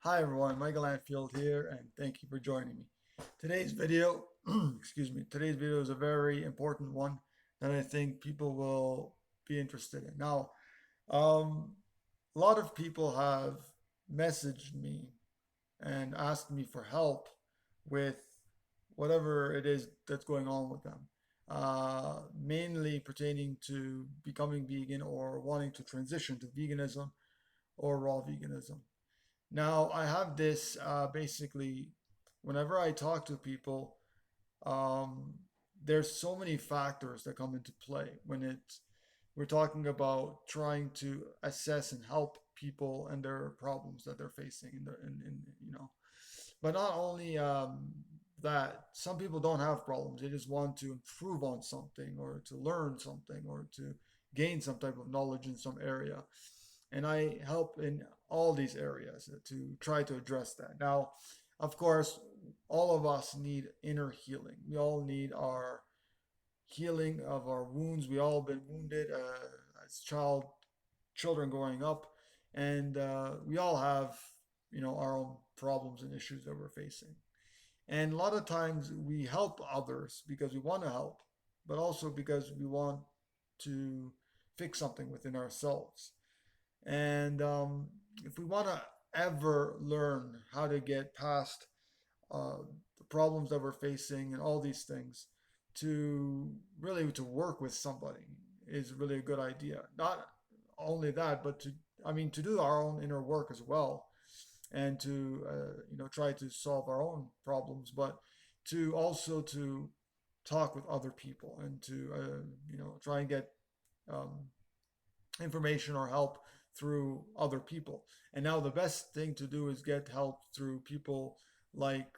Hi everyone, Michael Anfield here, and thank you for joining me. Today's video, today's video is a very important one that I think people will be interested in. Now, um, a lot of people have messaged me and asked me for help with whatever it is that's going on with them, mainly pertaining to becoming vegan or wanting to transition to veganism or raw veganism. Now, I have this basically whenever I talk to people, um, there's so many factors that come into play when we're talking about trying to assess and help people and their problems that they're facing in. But not only that, some people don't have problems. They just want to improve on something or to learn something or to gain some type of knowledge in some area. And I help in all these areas to try to address that. Now, of course, all of us need inner healing. We all need our healing of our wounds. We all been wounded as children growing up, and we all have, our own problems and issues that we're facing. And a lot of times we help others because we want to help, but also because we want to fix something within ourselves. And if we want to ever learn how to get past uh, the problems that we're facing and all these things, to really to work with somebody is really a good idea. Not only that, but to do our own inner work as well, and to try to solve our own problems, but to also to talk with other people and to try and get um, information or help through other people. And now the best thing to do is get help through people like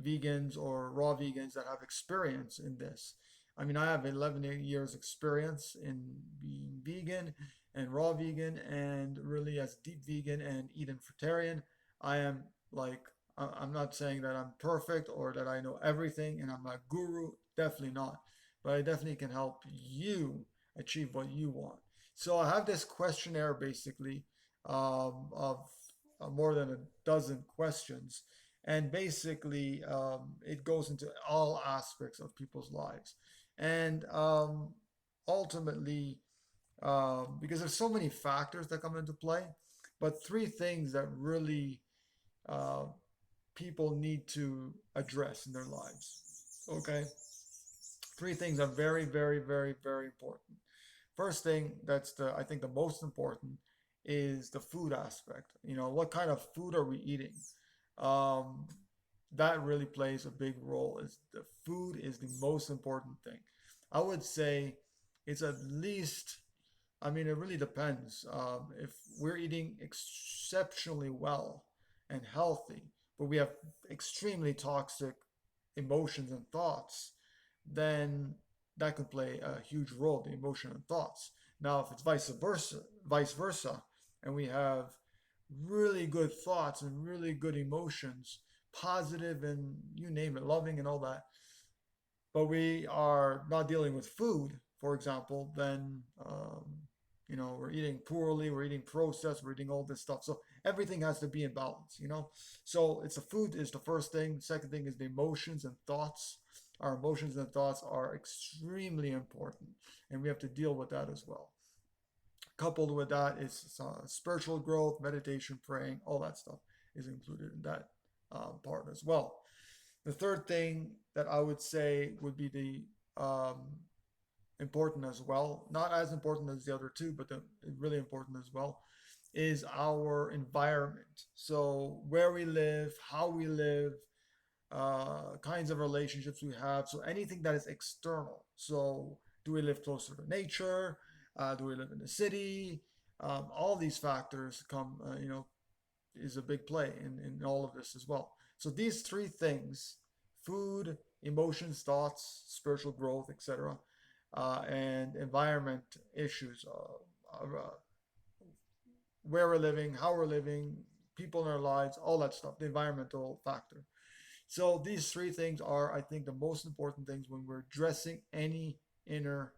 vegans or raw vegans that have experience in this. I mean, I have 11 years experience in being vegan and raw vegan, and really as deep vegan and eating fruitarian. I am like, I'm not saying that I'm perfect or that I know everything and I'm a guru, definitely not. But I definitely can help you achieve what you want. So I have this questionnaire basically of more than a dozen questions. And basically, it goes into all aspects of people's lives. And ultimately, because there's so many factors that come into play, but three things that really uh, people need to address in their lives. Okay? Three things are very, very, very, very important. First thing that's I think the most important is the food aspect. What kind of food are we eating? Um, that really plays a big role. Is the food is the most important thing. I would say it's at least, I mean, it really depends. If we're eating exceptionally well and healthy, but we have extremely toxic emotions and thoughts, then that could play a huge role, the emotion and thoughts. Now, if it's vice versa, and we have really good thoughts and really good emotions, positive and you name it, loving and all that, but we are not dealing with food, for example, then we're eating poorly, we're eating processed, we're eating all this stuff. So everything has to be in balance. So it's the food is the first thing. Second thing is the emotions and thoughts. Our emotions and thoughts are extremely important, and we have to deal with that as well. Coupled with that is spiritual growth, meditation, praying, all that stuff is included in that part as well. The third thing that I would say would be the important as well, not as important as the other two, but really important as well, is our environment. So where we live, how we live, kinds of relationships we have. So anything that is external. So do we live closer to nature? Do we live in the city? All these factors is a big play in all of this as well. So these three things: food, emotions, thoughts, spiritual growth, etc., and environment issues, where we're living, how we're living, people in our lives, all that stuff, the environmental factor. So these three things are, I think, the most important things when we're addressing any inner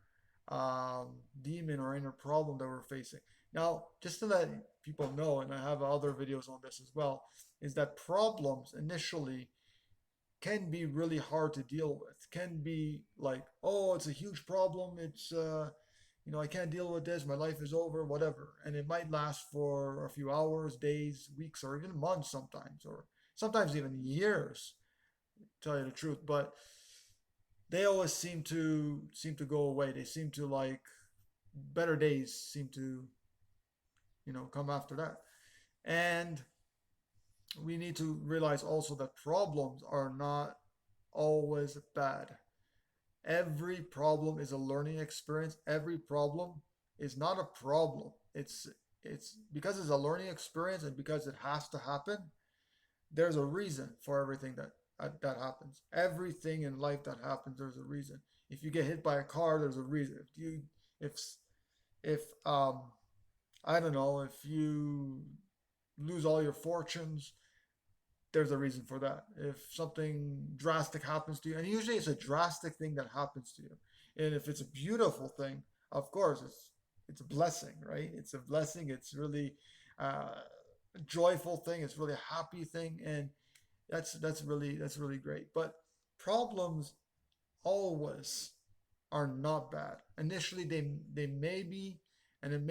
demon or inner problem that we're facing. Now, just to let people know, and I have other videos on this as well, is that problems initially can be really hard to deal with. Can be like, oh, it's a huge problem. It's I can't deal with this. My life is over, whatever. And it might last for a few hours, days, weeks, or even months sometimes, or sometimes even years, to tell you the truth. But they always seem to go away. They seem to like better days seem to, come after that. And we need to realize also that problems are not always bad. Every problem is a learning experience. Every problem is not a problem. It's because it's a learning experience and because it has to happen. There's a reason for everything that happens. Everything in life that happens, there's a reason. If you get hit by a car, there's a reason. If if I don't know, if you lose all your fortunes, there's a reason for that. If something drastic happens to you, and usually it's a drastic thing that happens to you, and if it's a beautiful thing, of course it's a blessing, right? It's a blessing. It's really a joyful thing. It's really a happy thing, and that's really great. But problems always are not bad. Initially, they may be, and it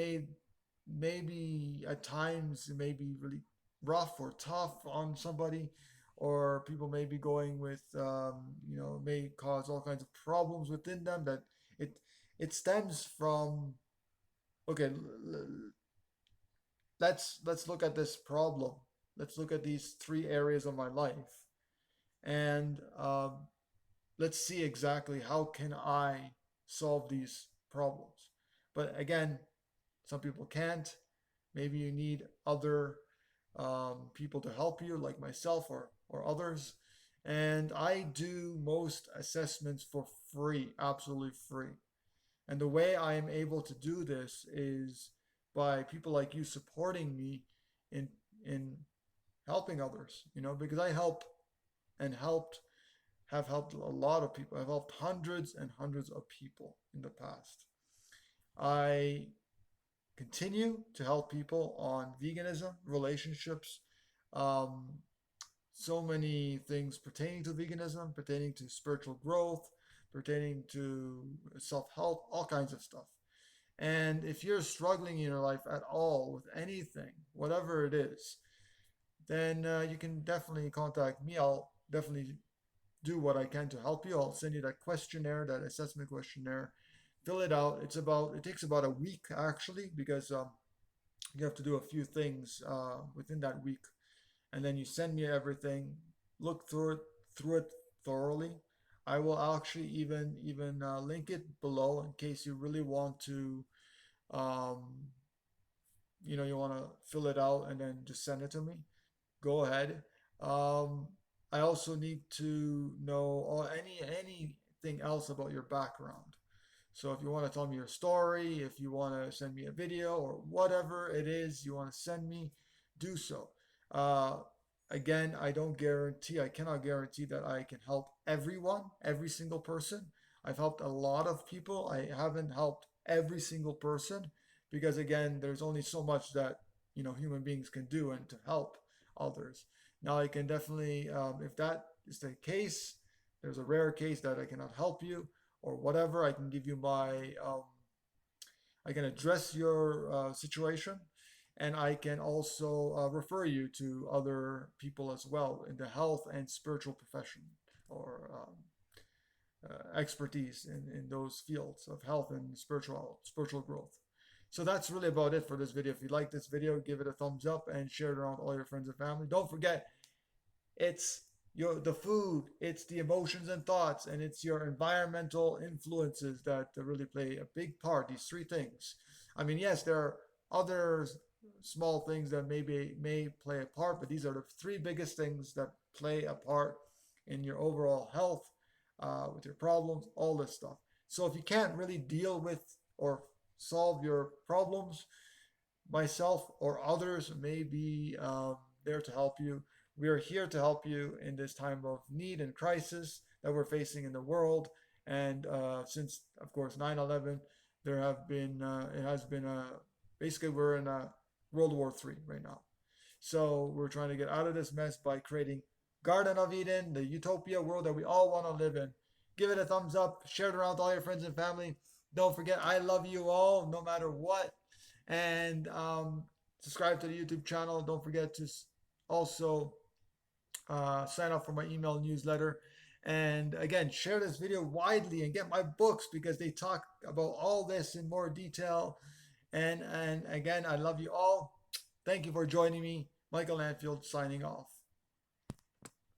maybe at times it may be really rough or tough on somebody, or people may be going with may cause all kinds of problems within them that it it stems from. Okay, let's look at this problem. Let's look at these three areas of my life, and let's see exactly how can I solve these problems. But again, some people can't. Maybe you need other people to help you, like myself or others. And I do most assessments for free, absolutely free. And the way I am able to do this is by people like you supporting me in in helping others, because I help and have helped a lot of people. I've helped hundreds and hundreds of people in the past. I continue to help people on veganism, relationships, um, so many things pertaining to veganism, pertaining to spiritual growth, pertaining to self help, all kinds of stuff. And if you're struggling in your life at all with anything, whatever it is, then you can definitely contact me. I'll definitely do what I can to help you. I'll send you that questionnaire, that assessment questionnaire. Fill it out. It takes about a week actually, because you have to do a few things within that week, and then you send me everything. Look through it thoroughly. I will actually even link it below in case you really want to, um, you want to fill it out and then just send it to me. Go ahead. Um, I also need to know anything else about your background. So if you want to tell me your story, if you want to send me a video or whatever it is you want to send me, do so. Uh, Again, I cannot guarantee that I can help everyone, every single person. I've helped a lot of people. I haven't helped every single person because again, there's only so much that, human beings can do and to help others. Now, I can definitely, if that is the case, there's a rare case that I cannot help you or whatever, I can give you I can address your situation, and I can also refer you to other people as well in the health and spiritual profession or expertise in those fields of health and spiritual growth. So that's really about it for this video. If you like this video, give it a thumbs up and share it around all your friends and family. Don't forget, it's the food, it's the emotions and thoughts, and it's your environmental influences that really play a big part. These three things. I mean, yes, there are other small things that may play a part, but these are the three biggest things that play a part in your overall health, with your problems, all this stuff. So if you can't really deal with or solve your problems, myself or others may be there to help you. We are here to help you in this time of need and crisis that we're facing in the world. And since, of course, 9/11, there have been, it has been basically World War III right now. So we're trying to get out of this mess by creating Garden of Eden, the utopia world that we all want to live in. Give it a thumbs up, share it around with all your friends and family. Don't forget, I love you all, no matter what. And subscribe to the YouTube channel. Don't forget to also sign up for my email newsletter. And again, share this video widely and get my books because they talk about all this in more detail. And again, I love you all. Thank you for joining me. Michael Anfield signing off.